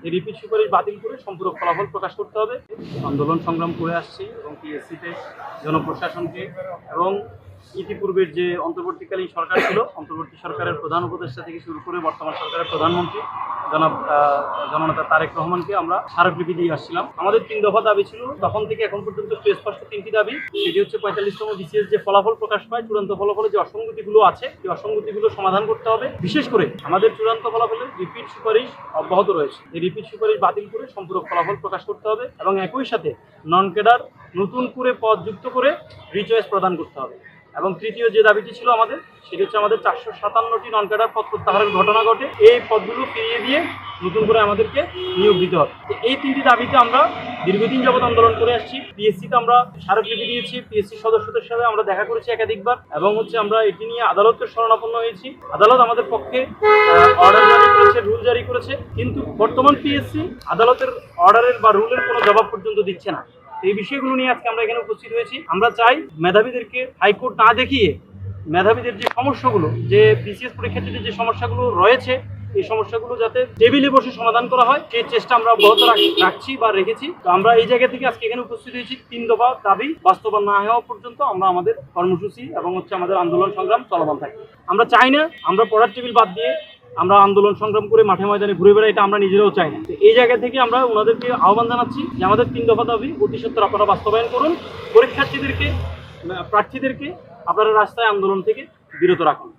এই রিপিট সুপারিশ বাতিল করে সম্পূরক ফলাফল প্রকাশ করতে হবে। আন্দোলন সংগ্রাম করে আসছি এবং পিএসসিতে জনপ্রশাসনকে এবং ইতিপূর্বের যে অন্তর্বর্তীকালীন সরকার ছিল, অন্তর্বর্তী সরকারের প্রধান উপদেষ্টা থেকে শুরু করে বর্তমান সরকারের প্রধানমন্ত্রী জননেতা তারেক রহমানকে আমরা স্মারকলিপি দিয়ে আসছিলাম। আমাদের 3 দফা দাবি ছিল, তখন থেকে এখন পর্যন্ত সুস্পষ্ট 3টি দাবি। সেটি হচ্ছে 45তম বিসিএস যে ফলাফল প্রকাশ পায়, চূড়ান্ত ফলাফলে যে অসঙ্গতিগুলো আছে, এই অসঙ্গতিগুলো সমাধান করতে হবে। বিশেষ করে আমাদের চূড়ান্ত ফলাফলে রিপিট সুপারিশ অব্যাহত রয়েছে, এই রিপিট সুপারিশ বাতিল করে সম্পূরক ফলাফল প্রকাশ করতে হবে এবং একই সাথে নন ক্যাডার নতুন করে পদ যুক্ত করে রিচয়েস প্রদান করতে হবে। এবং তৃতীয় যে দাবিটি ছিল আমাদের, সেটি হচ্ছে আমাদের 457টি নন ক্যাডার পদ প্রত্যাহারের ঘটনা ঘটে, এই পদগুলো ফিরিয়ে দিয়ে নতুন করে আমাদেরকে নিয়োগ দিতে হবে। এই 3টি দাবিতে আমরা দীর্ঘদিন যাবৎ আন্দোলন করে আসছি। পিএসসিতে আমরা স্মারকলিপি দিয়েছি, পিএসসি সদস্যদের সাথে আমরা দেখা করেছি একাধিকবার এবং আমরা এটি নিয়ে আদালতের শরণাপন্ন হয়েছি। আদালত আমাদের পক্ষে অর্ডার জারি করেছে, রুল জারি করেছে, কিন্তু বর্তমান পিএসসি আদালতের অর্ডারের বা রুলের কোনো জবাব পর্যন্ত দিচ্ছে না। এই বিষয়গুলো নিয়ে আজকে আমরা এখানে উপস্থিত হয়েছি। আমরা চাই মেধাবীদেরকে হাইকোর্ট না দেখিয়ে মেধাবীদের যে সমস্যাগুলো, যে বিসিএস পরীক্ষার্থীদের যে সমস্যাগুলো রয়েছে, এই সমস্যাগুলো যাতে টেবিলে বসে সমাধান করা হয়, সেই চেষ্টা আমরা অব্যাহত রাখছি বা রেখেছি। তো আমরা এই জায়গা থেকে আজকে এখানে উপস্থিত হয়েছি। 3 দফা দাবি বাস্তবায়ন না হওয়া পর্যন্ত আমরা আমাদের কর্মসূচি এবং আমাদের আন্দোলন সংগ্রাম চলমান থাকে। আমরা চাই না আমরা পড়ার টেবিল বাদ দিয়ে আমরা আন্দোলন সংগ্রাম করে মাঠে ময়দানে ঘুরে বেড়াই, এটা আমরা নিজেরাও চাই না। এই জায়গা থেকে আমরা ওনাদেরকে আহ্বান জানাচ্ছি যে আমাদের 3 দফা দাবি অতি সত্বর আপনারা বাস্তবায়ন করুন। পরীক্ষার্থীদেরকে, প্রার্থীদেরকে আপনারা রাস্তায় আন্দোলন থেকে বিরত রাখুন।